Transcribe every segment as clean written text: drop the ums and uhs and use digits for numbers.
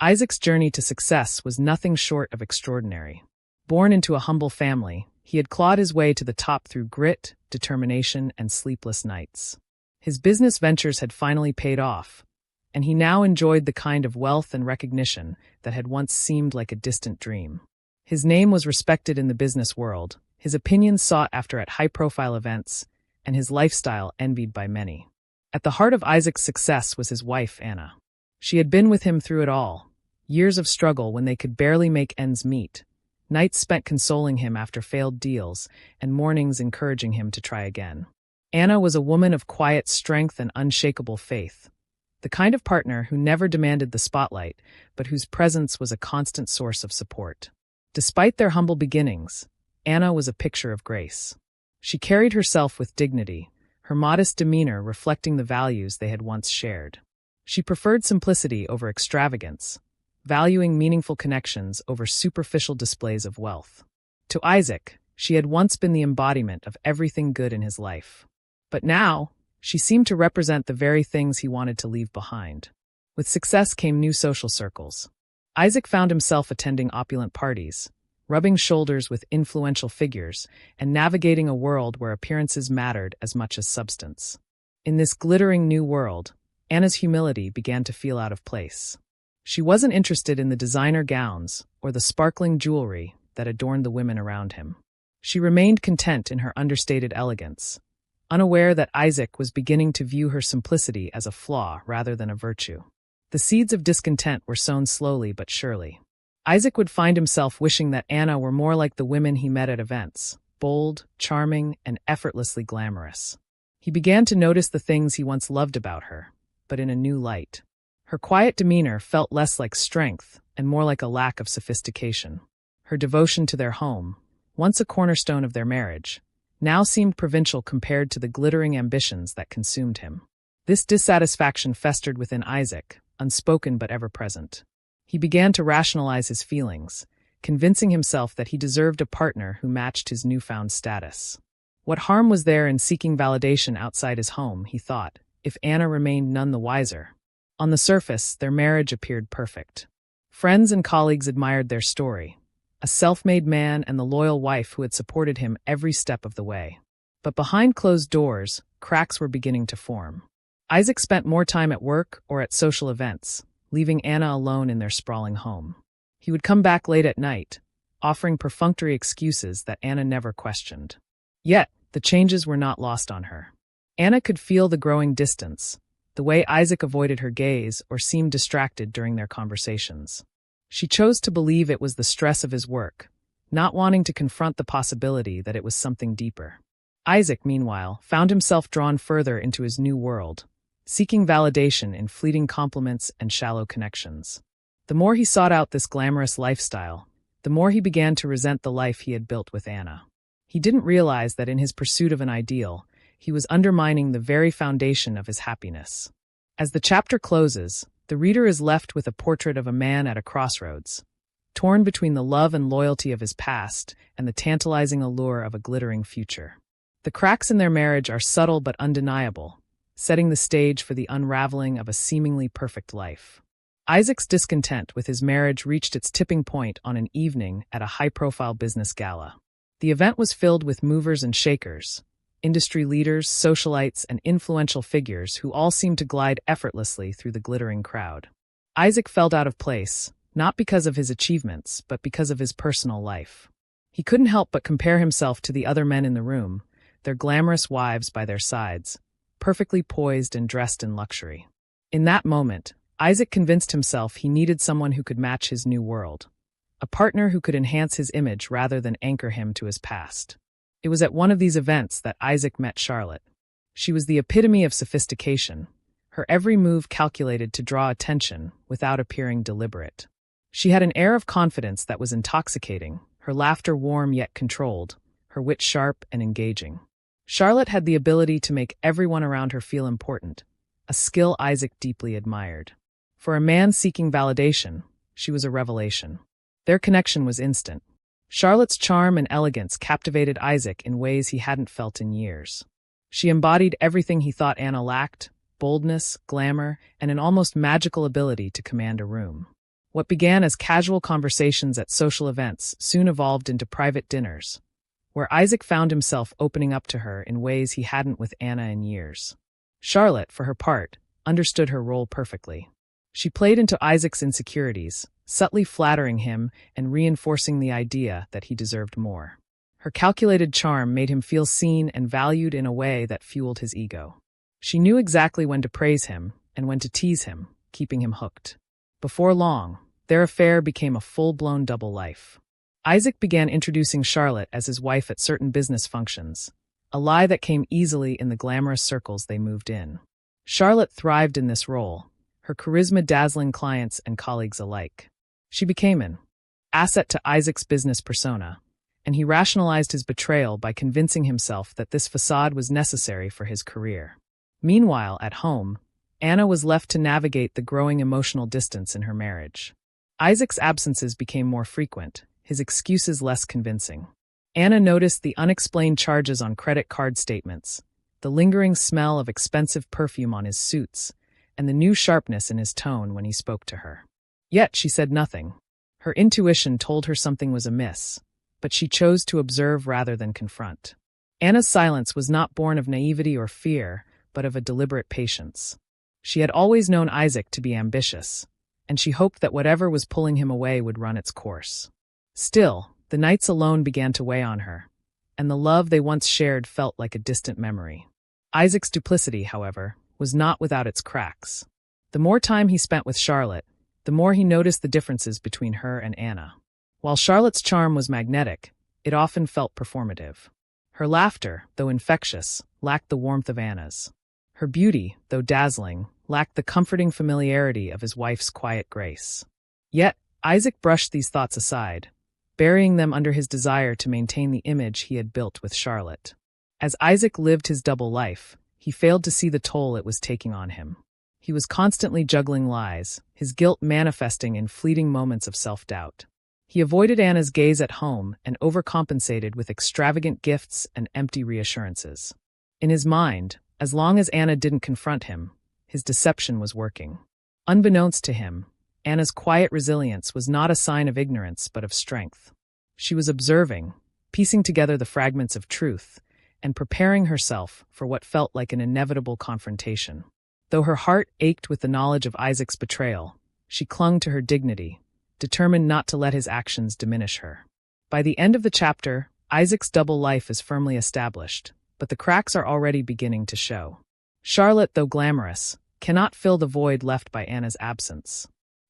Isaac's journey to success was nothing short of extraordinary. Born into a humble family, he had clawed his way to the top through grit, determination, and sleepless nights. His business ventures had finally paid off, and he now enjoyed the kind of wealth and recognition that had once seemed like a distant dream. His name was respected in the business world, his opinions sought after at high-profile events, and his lifestyle envied by many. At the heart of Isaac's success was his wife, Anna. She had been with him through it all, years of struggle when they could barely make ends meet, nights spent consoling him after failed deals, and mornings encouraging him to try again. Anna was a woman of quiet strength and unshakable faith, the kind of partner who never demanded the spotlight, but whose presence was a constant source of support. Despite their humble beginnings, Anna was a picture of grace. She carried herself with dignity, her modest demeanor reflecting the values they had once shared. She preferred simplicity over extravagance, valuing meaningful connections over superficial displays of wealth. To Isaac, she had once been the embodiment of everything good in his life. But now, she seemed to represent the very things he wanted to leave behind. With success came new social circles. Isaac found himself attending opulent parties, rubbing shoulders with influential figures, and navigating a world where appearances mattered as much as substance. In this glittering new world, Anna's humility began to feel out of place. She wasn't interested in the designer gowns or the sparkling jewelry that adorned the women around him. She remained content in her understated elegance, unaware that Isaac was beginning to view her simplicity as a flaw rather than a virtue. The seeds of discontent were sown slowly but surely. Isaac would find himself wishing that Anna were more like the women he met at events, bold, charming, and effortlessly glamorous. He began to notice the things he once loved about her, but in a new light. Her quiet demeanor felt less like strength and more like a lack of sophistication. Her devotion to their home, once a cornerstone of their marriage, now seemed provincial compared to the glittering ambitions that consumed him. This dissatisfaction festered within Isaac, unspoken but ever-present. He began to rationalize his feelings, convincing himself that he deserved a partner who matched his newfound status. What harm was there in seeking validation outside his home, he thought, if Anna remained none the wiser? On the surface, their marriage appeared perfect. Friends and colleagues admired their story, a self-made man and the loyal wife who had supported him every step of the way. But behind closed doors, cracks were beginning to form. Isaac spent more time at work or at social events, leaving Anna alone in their sprawling home. He would come back late at night, offering perfunctory excuses that Anna never questioned. Yet, the changes were not lost on her. Anna could feel the growing distance, the way Isaac avoided her gaze or seemed distracted during their conversations. She chose to believe it was the stress of his work, not wanting to confront the possibility that it was something deeper. Isaac, meanwhile, found himself drawn further into his new world, seeking validation in fleeting compliments and shallow connections. The more he sought out this glamorous lifestyle, the more he began to resent the life he had built with Anna. He didn't realize that in his pursuit of an ideal, he was undermining the very foundation of his happiness. As the chapter closes, the reader is left with a portrait of a man at a crossroads, torn between the love and loyalty of his past and the tantalizing allure of a glittering future. The cracks in their marriage are subtle but undeniable, setting the stage for the unraveling of a seemingly perfect life. Isaac's discontent with his marriage reached its tipping point on an evening at a high-profile business gala. The event was filled with movers and shakers, industry leaders, socialites, and influential figures who all seemed to glide effortlessly through the glittering crowd. Isaac felt out of place, not because of his achievements, but because of his personal life. He couldn't help but compare himself to the other men in the room, their glamorous wives by their sides, perfectly poised and dressed in luxury. In that moment, Isaac convinced himself he needed someone who could match his new world, a partner who could enhance his image rather than anchor him to his past. It was at one of these events that Isaac met Charlotte. She was the epitome of sophistication, her every move calculated to draw attention without appearing deliberate. She had an air of confidence that was intoxicating, her laughter warm yet controlled, her wit sharp and engaging. Charlotte had the ability to make everyone around her feel important, a skill Isaac deeply admired. For a man seeking validation, she was a revelation. Their connection was instant. Charlotte's charm and elegance captivated Isaac in ways he hadn't felt in years. She embodied everything he thought Anna lacked: boldness, glamour, and an almost magical ability to command a room. What began as casual conversations at social events soon evolved into private dinners, where Isaac found himself opening up to her in ways he hadn't with Anna in years. Charlotte, for her part, understood her role perfectly. She played into Isaac's insecurities, subtly flattering him and reinforcing the idea that he deserved more. Her calculated charm made him feel seen and valued in a way that fueled his ego. She knew exactly when to praise him and when to tease him, keeping him hooked. Before long, their affair became a full-blown double life. Isaac began introducing Charlotte as his wife at certain business functions, a lie that came easily in the glamorous circles they moved in. Charlotte thrived in this role, her charisma dazzling clients and colleagues alike. She became an asset to Isaac's business persona, and he rationalized his betrayal by convincing himself that this facade was necessary for his career. Meanwhile, at home, Anna was left to navigate the growing emotional distance in her marriage. Isaac's absences became more frequent, his excuses less convincing. Anna noticed the unexplained charges on credit card statements, the lingering smell of expensive perfume on his suits, and the new sharpness in his tone when he spoke to her. Yet she said nothing. Her intuition told her something was amiss, but she chose to observe rather than confront. Anna's silence was not born of naivety or fear, but of a deliberate patience. She had always known Isaac to be ambitious, and she hoped that whatever was pulling him away would run its course. Still, the nights alone began to weigh on her, and the love they once shared felt like a distant memory. Isaac's duplicity, however, was not without its cracks. The more time he spent with Charlotte, the more he noticed the differences between her and Anna. While Charlotte's charm was magnetic, it often felt performative. Her laughter, though infectious, lacked the warmth of Anna's. Her beauty, though dazzling, lacked the comforting familiarity of his wife's quiet grace. Yet, Isaac brushed these thoughts aside, burying them under his desire to maintain the image he had built with Charlotte. As Isaac lived his double life, he failed to see the toll it was taking on him. He was constantly juggling lies, his guilt manifesting in fleeting moments of self-doubt. He avoided Anna's gaze at home and overcompensated with extravagant gifts and empty reassurances. In his mind, as long as Anna didn't confront him, his deception was working. Unbeknownst to him, Anna's quiet resilience was not a sign of ignorance but of strength. She was observing, piecing together the fragments of truth, and preparing herself for what felt like an inevitable confrontation. Though her heart ached with the knowledge of Isaac's betrayal, she clung to her dignity, determined not to let his actions diminish her. By the end of the chapter, Isaac's double life is firmly established, but the cracks are already beginning to show. Charlotte, though glamorous, cannot fill the void left by Anna's absence.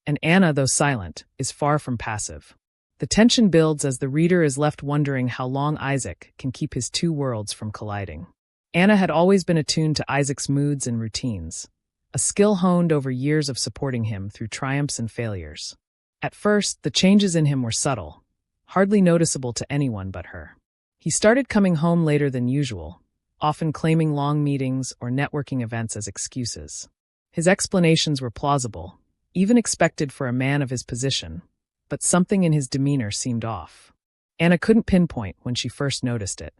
And Anna, though silent, is far from passive. The tension builds as the reader is left wondering how long Isaac can keep his two worlds from colliding. Anna had always been attuned to Isaac's moods and routines, a skill honed over years of supporting him through triumphs and failures. At first, the changes in him were subtle, hardly noticeable to anyone but her. He started coming home later than usual, often claiming long meetings or networking events as excuses. His explanations were plausible, even expected for a man of his position, but something in his demeanor seemed off. Anna couldn't pinpoint when she first noticed it.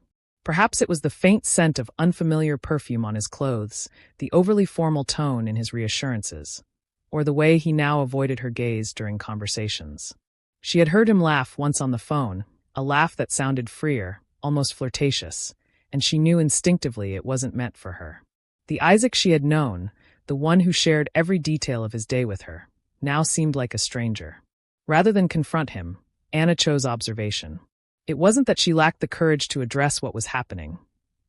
Perhaps it was the faint scent of unfamiliar perfume on his clothes, the overly formal tone in his reassurances, or the way he now avoided her gaze during conversations. She had heard him laugh once on the phone, a laugh that sounded freer, almost flirtatious, and she knew instinctively it wasn't meant for her. The Isaac she had known, the one who shared every detail of his day with her, now seemed like a stranger. Rather than confront him, Anna chose observation. It wasn't that she lacked the courage to address what was happening.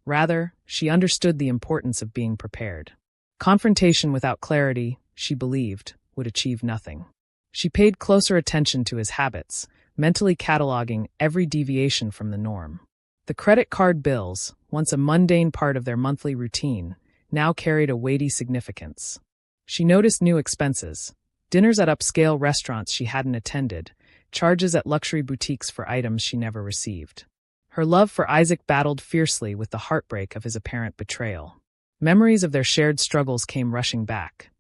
Rather, she understood the importance of being prepared. Confrontation without clarity, she believed, would achieve nothing. She paid closer attention to his habits, mentally cataloging every deviation from the norm. The credit card bills, once a mundane part of their monthly routine, now carried a weighty significance. She noticed new expenses, dinners at upscale restaurants she hadn't attended, charges at luxury boutiques for items she never received. Her love for Isaac battled fiercely with the heartbreak of his apparent betrayal. Memories of their shared struggles came rushing back.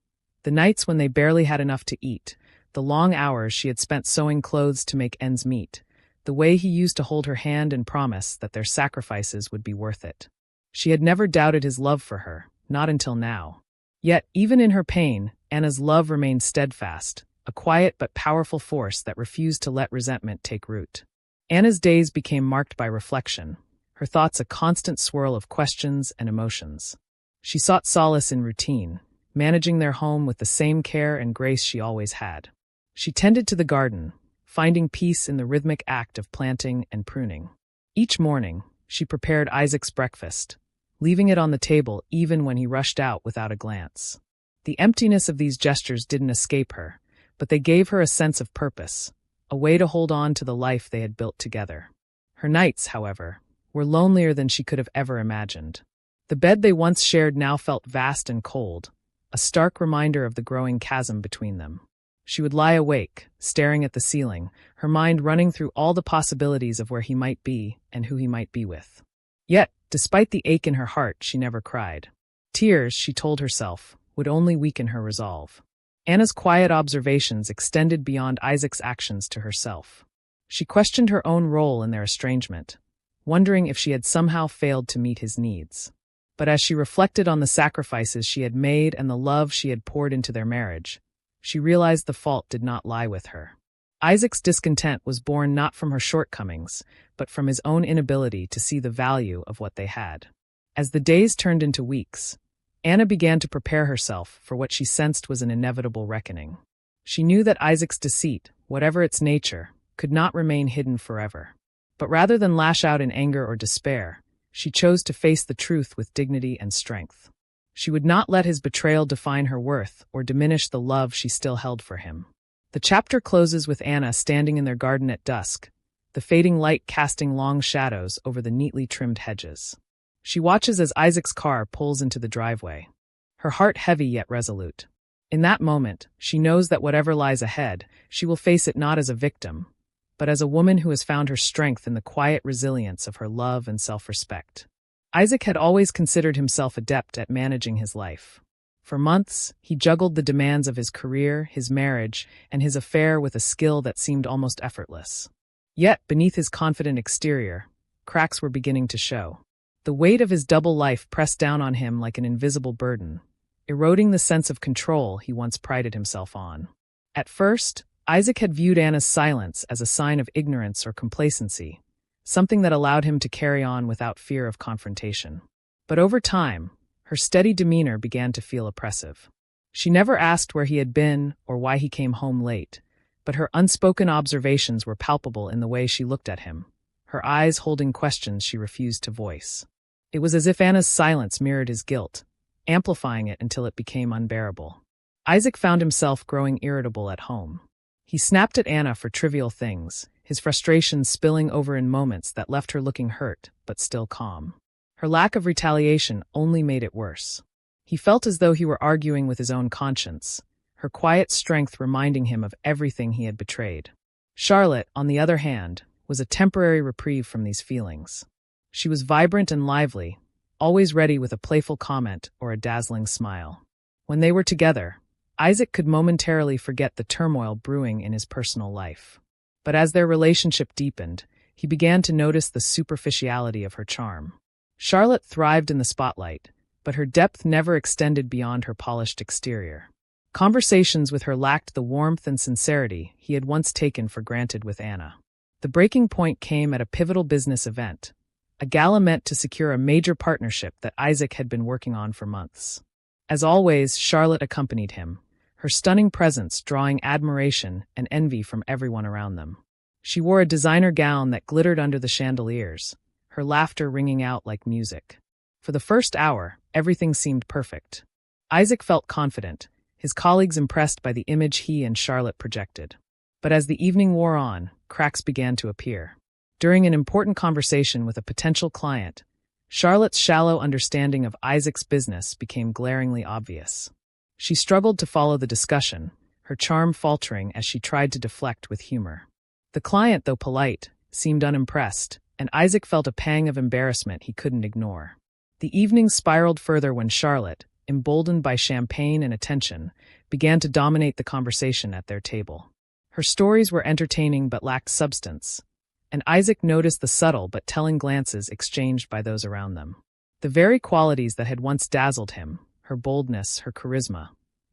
The nights when they barely had enough to eat, the long hours she had spent sewing clothes to make ends meet, the way he used to hold her hand and promise that their sacrifices would be worth it. She had never doubted his love for her, not until now. Yet, even in her pain, Anna's love remained steadfast, a quiet but powerful force that refused to let resentment take root. Anna's days became marked by reflection, her thoughts a constant swirl of questions and emotions. She sought solace in routine, managing their home with the same care and grace she always had. She tended to the garden, finding peace in the rhythmic act of planting and pruning. Each morning, she prepared Isaac's breakfast, leaving it on the table even when he rushed out without a glance. The emptiness of these gestures didn't escape her, but they gave her a sense of purpose, a way to hold on to the life they had built together. Her nights, however, were lonelier than she could have ever imagined. The bed they once shared now felt vast and cold, a stark reminder of the growing chasm between them. She would lie awake, staring at the ceiling, her mind running through all the possibilities of where he might be and who he might be with. Yet, despite the ache in her heart, she never cried. Tears, she told herself, would only weaken her resolve. Anna's quiet observations extended beyond Isaac's actions to herself. She questioned her own role in their estrangement, wondering if she had somehow failed to meet his needs. But as she reflected on the sacrifices she had made and the love she had poured into their marriage, she realized the fault did not lie with her. Isaac's discontent was born not from her shortcomings, but from his own inability to see the value of what they had. As the days turned into weeks, Anna began to prepare herself for what she sensed was an inevitable reckoning. She knew that Isaac's deceit, whatever its nature, could not remain hidden forever. But rather than lash out in anger or despair, she chose to face the truth with dignity and strength. She would not let his betrayal define her worth or diminish the love she still held for him. The chapter closes with Anna standing in their garden at dusk, the fading light casting long shadows over the neatly trimmed hedges. She watches as Isaac's car pulls into the driveway, her heart heavy yet resolute. In that moment, she knows that whatever lies ahead, she will face it not as a victim, but as a woman who has found her strength in the quiet resilience of her love and self-respect. Isaac had always considered himself adept at managing his life. For months, he juggled the demands of his career, his marriage, and his affair with a skill that seemed almost effortless. Yet, beneath his confident exterior, cracks were beginning to show. The weight of his double life pressed down on him like an invisible burden, eroding the sense of control he once prided himself on. At first, Isaac had viewed Anna's silence as a sign of ignorance or complacency, something that allowed him to carry on without fear of confrontation. But over time, her steady demeanor began to feel oppressive. She never asked where he had been or why he came home late, but her unspoken observations were palpable in the way she looked at him, her eyes holding questions she refused to voice. It was as if Anna's silence mirrored his guilt, amplifying it until it became unbearable. Isaac found himself growing irritable at home. He snapped at Anna for trivial things, his frustrations spilling over in moments that left her looking hurt, but still calm. Her lack of retaliation only made it worse. He felt as though he were arguing with his own conscience, her quiet strength reminding him of everything he had betrayed. Charlotte, on the other hand, was a temporary reprieve from these feelings. She was vibrant and lively, always ready with a playful comment or a dazzling smile. When they were together, Isaac could momentarily forget the turmoil brewing in his personal life. But as their relationship deepened, he began to notice the superficiality of her charm. Charlotte thrived in the spotlight, but her depth never extended beyond her polished exterior. Conversations with her lacked the warmth and sincerity he had once taken for granted with Anna. The breaking point came at a pivotal business event, a gala meant to secure a major partnership that Isaac had been working on for months. As always, Charlotte accompanied him, her stunning presence drawing admiration and envy from everyone around them. She wore a designer gown that glittered under the chandeliers, her laughter ringing out like music. For the first hour, everything seemed perfect. Isaac felt confident, his colleagues impressed by the image he and Charlotte projected. But as the evening wore on, cracks began to appear. During an important conversation with a potential client, Charlotte's shallow understanding of Isaac's business became glaringly obvious. She struggled to follow the discussion, her charm faltering as she tried to deflect with humor. The client, though polite, seemed unimpressed, and Isaac felt a pang of embarrassment he couldn't ignore. The evening spiraled further when Charlotte, emboldened by champagne and attention, began to dominate the conversation at their table. Her stories were entertaining but lacked substance, and Isaac noticed the subtle but telling glances exchanged by those around them. The very qualities that had once dazzled him, her boldness, her charisma,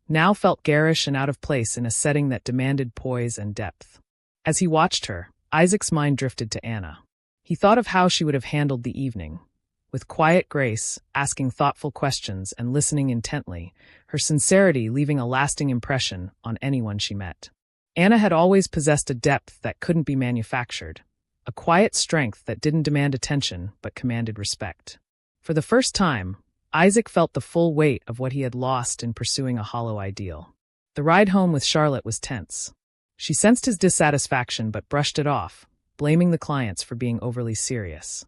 now felt garish and out of place in a setting that demanded poise and depth. As he watched her, Isaac's mind drifted to Anna. He thought of how she would have handled the evening. With quiet grace, asking thoughtful questions and listening intently, her sincerity leaving a lasting impression on anyone she met. Anna had always possessed a depth that couldn't be manufactured, a quiet strength that didn't demand attention but commanded respect. For the first time, Isaac felt the full weight of what he had lost in pursuing a hollow ideal. The ride home with Charlotte was tense. She sensed his dissatisfaction but brushed it off, blaming the clients for being overly serious.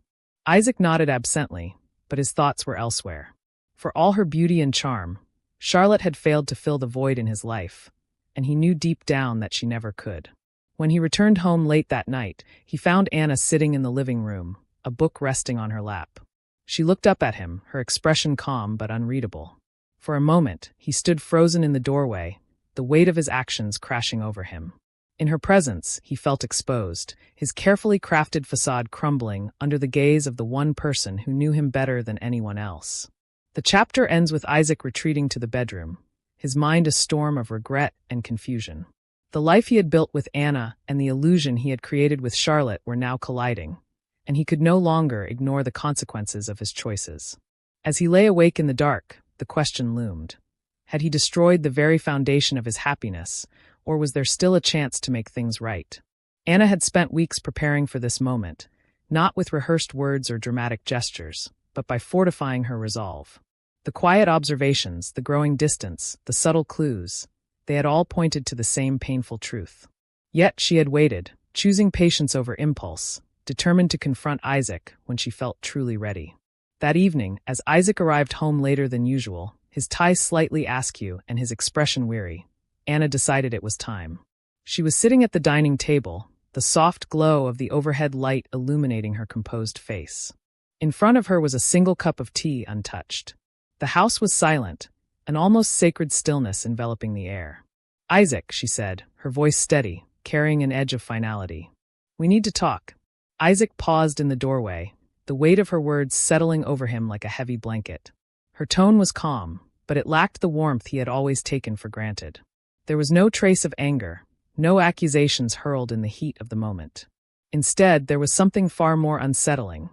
Isaac nodded absently, but his thoughts were elsewhere. For all her beauty and charm, Charlotte had failed to fill the void in his life, and he knew deep down that she never could. When he returned home late that night, he found Anna sitting in the living room, a book resting on her lap. She looked up at him, her expression calm but unreadable. For a moment, he stood frozen in the doorway, the weight of his actions crashing over him. In her presence, he felt exposed, his carefully crafted facade crumbling under the gaze of the one person who knew him better than anyone else. The chapter ends with Isaac retreating to the bedroom, his mind a storm of regret and confusion. The life he had built with Anna and the illusion he had created with Charlotte were now colliding, and he could no longer ignore the consequences of his choices. As he lay awake in the dark, the question loomed. Had he destroyed the very foundation of his happiness, or was there still a chance to make things right? Anna had spent weeks preparing for this moment, not with rehearsed words or dramatic gestures, but by fortifying her resolve. The quiet observations, the growing distance, the subtle clues, they had all pointed to the same painful truth. Yet she had waited, choosing patience over impulse, determined to confront Isaac when she felt truly ready. That evening, as Isaac arrived home later than usual, his tie slightly askew and his expression weary, Anna decided it was time. She was sitting at the dining table, the soft glow of the overhead light illuminating her composed face. In front of her was a single cup of tea untouched. The house was silent, an almost sacred stillness enveloping the air. "Isaac," she said, her voice steady, carrying an edge of finality. "We need to talk." Isaac paused in the doorway, the weight of her words settling over him like a heavy blanket. Her tone was calm, but it lacked the warmth he had always taken for granted. There was no trace of anger, no accusations hurled in the heat of the moment. Instead, there was something far more unsettling,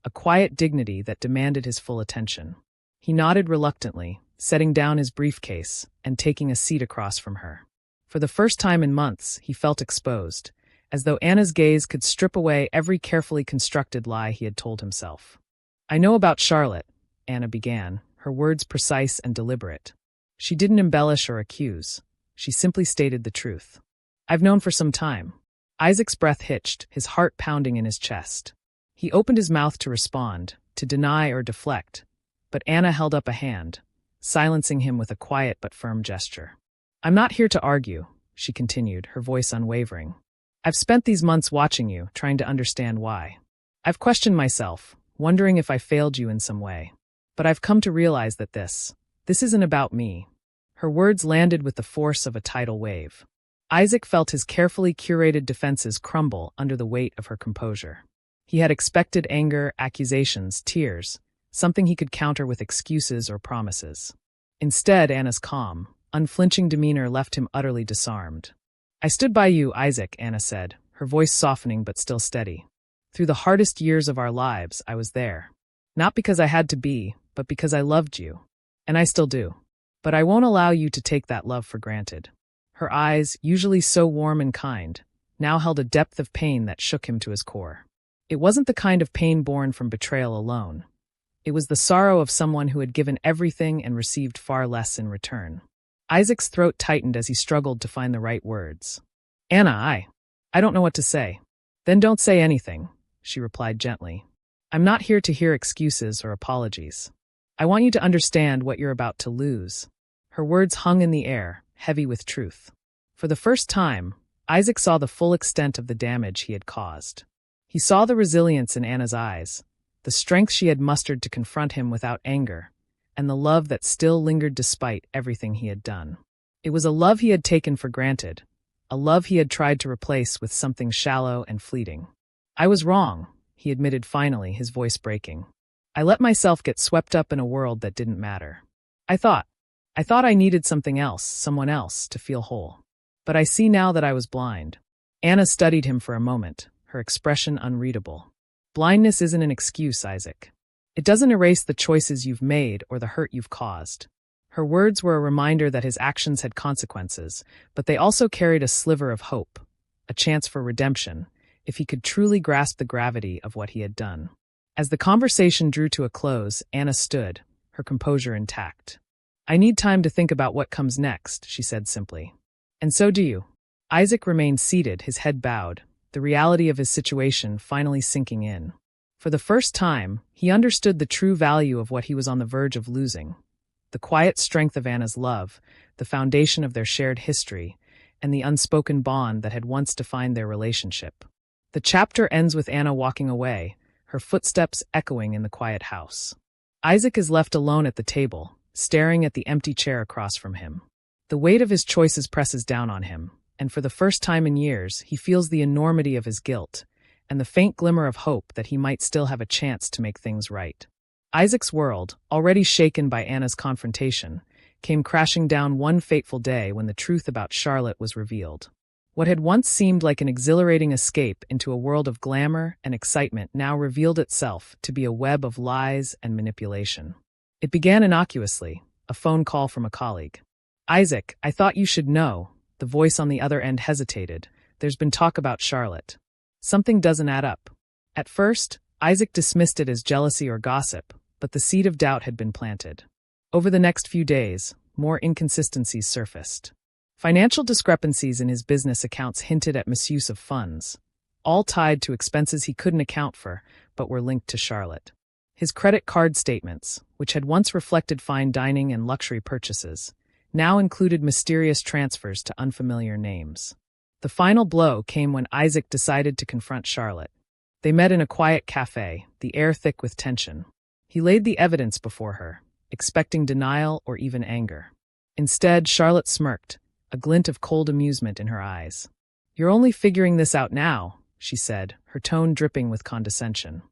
a quiet dignity that demanded his full attention. He nodded reluctantly, setting down his briefcase and taking a seat across from her. For the first time in months, he felt exposed, as though Anna's gaze could strip away every carefully constructed lie he had told himself. "I know about Charlotte," Anna began, her words precise and deliberate. She didn't embellish or accuse. She simply stated the truth. "I've known for some time." Isaac's breath hitched, his heart pounding in his chest. He opened his mouth to respond, to deny or deflect, but Anna held up a hand, silencing him with a quiet but firm gesture. "I'm not here to argue," she continued, her voice unwavering. "I've spent these months watching you, trying to understand why. I've questioned myself, wondering if I failed you in some way. But I've come to realize that this isn't about me." Her words landed with the force of a tidal wave. Isaac felt his carefully curated defenses crumble under the weight of her composure. He had expected anger, accusations, tears, something he could counter with excuses or promises. Instead, Anna's calm, unflinching demeanor left him utterly disarmed. "I stood by you, Isaac," Anna said, her voice softening but still steady. "Through the hardest years of our lives, I was there. Not because I had to be, but because I loved you. And I still do. But I won't allow you to take that love for granted." Her eyes, usually so warm and kind, now held a depth of pain that shook him to his core. It wasn't the kind of pain born from betrayal alone. It was the sorrow of someone who had given everything and received far less in return. Isaac's throat tightened as he struggled to find the right words. "Anna, I don't know what to say." "Then don't say anything," she replied gently. "I'm not here to hear excuses or apologies. I want you to understand what you're about to lose." Her words hung in the air, heavy with truth. For the first time, Isaac saw the full extent of the damage he had caused. He saw the resilience in Anna's eyes, the strength she had mustered to confront him without anger, and the love that still lingered despite everything he had done. It was a love he had taken for granted, a love he had tried to replace with something shallow and fleeting. "I was wrong," he admitted finally, his voice breaking. "I let myself get swept up in a world that didn't matter. I thought I thought I needed something else, someone else, to feel whole. But I see now that I was blind. Anna studied him for a moment, her expression unreadable. Blindness isn't an excuse, Isaac. It doesn't erase the choices you've made or the hurt you've caused. Her words were a reminder that his actions had consequences, but they also carried a sliver of hope, a chance for redemption, if he could truly grasp the gravity of what he had done. As the conversation drew to a close, Anna stood, her composure intact. I need time to think about what comes next, she said simply. And so do you. Isaac remained seated, his head bowed, the reality of his situation finally sinking in. For the first time, he understood the true value of what he was on the verge of losing. The quiet strength of Anna's love, the foundation of their shared history, and the unspoken bond that had once defined their relationship. The chapter ends with Anna walking away, her footsteps echoing in the quiet house. Isaac is left alone at the table, staring at the empty chair across from him. The weight of his choices presses down on him, and for the first time in years, he feels the enormity of his guilt, and the faint glimmer of hope that he might still have a chance to make things right. Isaac's world, already shaken by Anna's confrontation, came crashing down one fateful day when the truth about Charlotte was revealed. What had once seemed like an exhilarating escape into a world of glamour and excitement now revealed itself to be a web of lies and manipulation. It began innocuously, a phone call from a colleague. Isaac, I thought you should know. The voice on the other end hesitated. There's been talk about Charlotte. Something doesn't add up. At first, Isaac dismissed it as jealousy or gossip, but the seed of doubt had been planted. Over the next few days, more inconsistencies surfaced. Financial discrepancies in his business accounts hinted at misuse of funds, all tied to expenses he couldn't account for, but were linked to Charlotte. His credit card statements, which had once reflected fine dining and luxury purchases, now included mysterious transfers to unfamiliar names. The final blow came when Isaac decided to confront Charlotte. They met in a quiet cafe, the air thick with tension. He laid the evidence before her, expecting denial or even anger. Instead, Charlotte smirked, a glint of cold amusement in her eyes. You're only figuring this out now, she said, her tone dripping with condescension.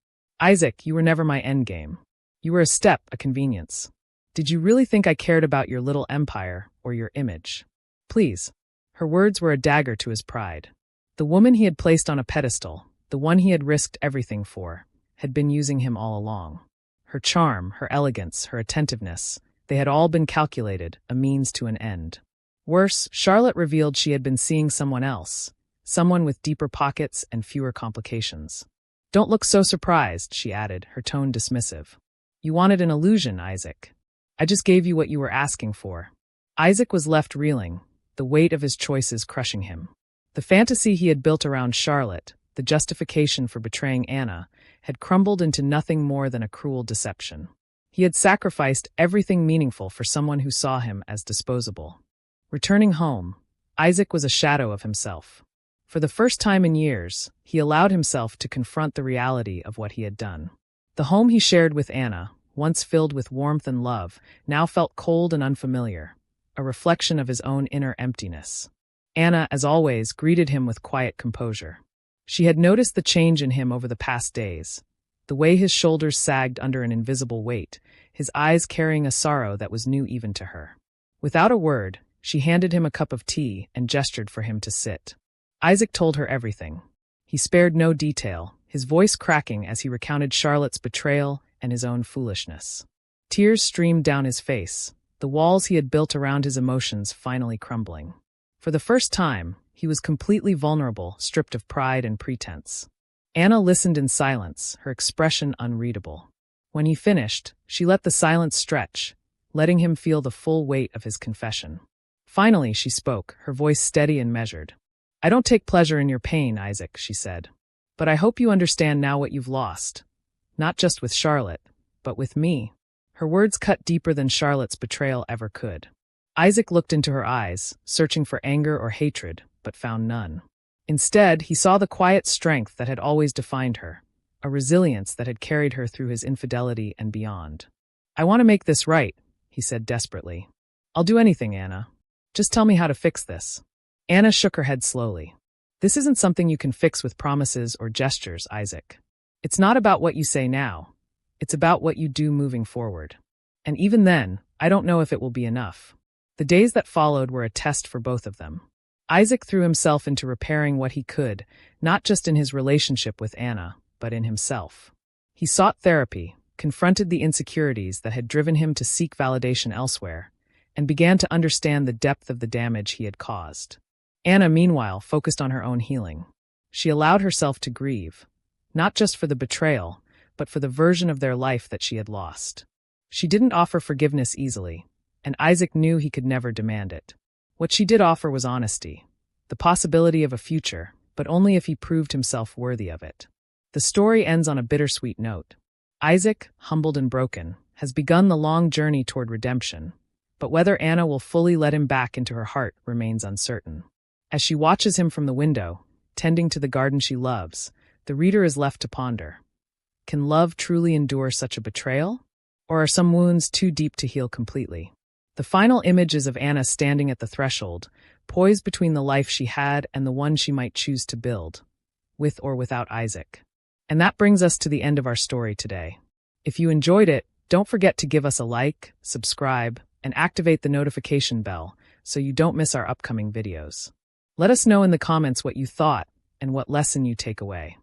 Isaac, you were never my endgame. You were a step, a convenience. Did you really think I cared about your little empire or your image? Please. Her words were a dagger to his pride. The woman he had placed on a pedestal, the one he had risked everything for, had been using him all along. Her charm, her elegance, her attentiveness, they had all been calculated, a means to an end. Worse, Charlotte revealed she had been seeing someone else, someone with deeper pockets and fewer complications. Don't look so surprised, she added, her tone dismissive. You wanted an illusion, Isaac. I just gave you what you were asking for. Isaac was left reeling, the weight of his choices crushing him. The fantasy he had built around Charlotte, the justification for betraying Anna, had crumbled into nothing more than a cruel deception. He had sacrificed everything meaningful for someone who saw him as disposable. Returning home, Isaac was a shadow of himself. For the first time in years, he allowed himself to confront the reality of what he had done. The home he shared with Anna, once filled with warmth and love, now felt cold and unfamiliar, a reflection of his own inner emptiness. Anna, as always, greeted him with quiet composure. She had noticed the change in him over the past days, the way his shoulders sagged under an invisible weight, his eyes carrying a sorrow that was new even to her. Without a word, she handed him a cup of tea and gestured for him to sit. Isaac told her everything. He spared no detail, his voice cracking as he recounted Charlotte's betrayal and his own foolishness. Tears streamed down his face, the walls he had built around his emotions finally crumbling. For the first time, he was completely vulnerable, stripped of pride and pretense. Anna listened in silence, her expression unreadable. When he finished, she let the silence stretch, letting him feel the full weight of his confession. Finally, she spoke, her voice steady and measured. I don't take pleasure in your pain, Isaac, she said. But I hope you understand now what you've lost. Not just with Charlotte, but with me. Her words cut deeper than Charlotte's betrayal ever could. Isaac looked into her eyes, searching for anger or hatred, but found none. Instead, he saw the quiet strength that had always defined her, a resilience that had carried her through his infidelity and beyond. I want to make this right, he said desperately. I'll do anything, Anna. Just tell me how to fix this. Anna shook her head slowly. This isn't something you can fix with promises or gestures, Isaac. It's not about what you say now. It's about what you do moving forward. And even then, I don't know if it will be enough. The days that followed were a test for both of them. Isaac threw himself into repairing what he could, not just in his relationship with Anna, but in himself. He sought therapy, confronted the insecurities that had driven him to seek validation elsewhere, and began to understand the depth of the damage he had caused. Anna, meanwhile, focused on her own healing. She allowed herself to grieve, not just for the betrayal, but for the version of their life that she had lost. She didn't offer forgiveness easily, and Isaac knew he could never demand it. What she did offer was honesty, the possibility of a future, but only if he proved himself worthy of it. The story ends on a bittersweet note. Isaac, humbled and broken, has begun the long journey toward redemption, but whether Anna will fully let him back into her heart remains uncertain. As she watches him from the window, tending to the garden she loves, the reader is left to ponder. Can love truly endure such a betrayal? Or are some wounds too deep to heal completely? The final image is of Anna standing at the threshold, poised between the life she had and the one she might choose to build, with or without Isaac. And that brings us to the end of our story today. If you enjoyed it, don't forget to give us a like, subscribe, and activate the notification bell so you don't miss our upcoming videos. Let us know in the comments what you thought and what lesson you take away.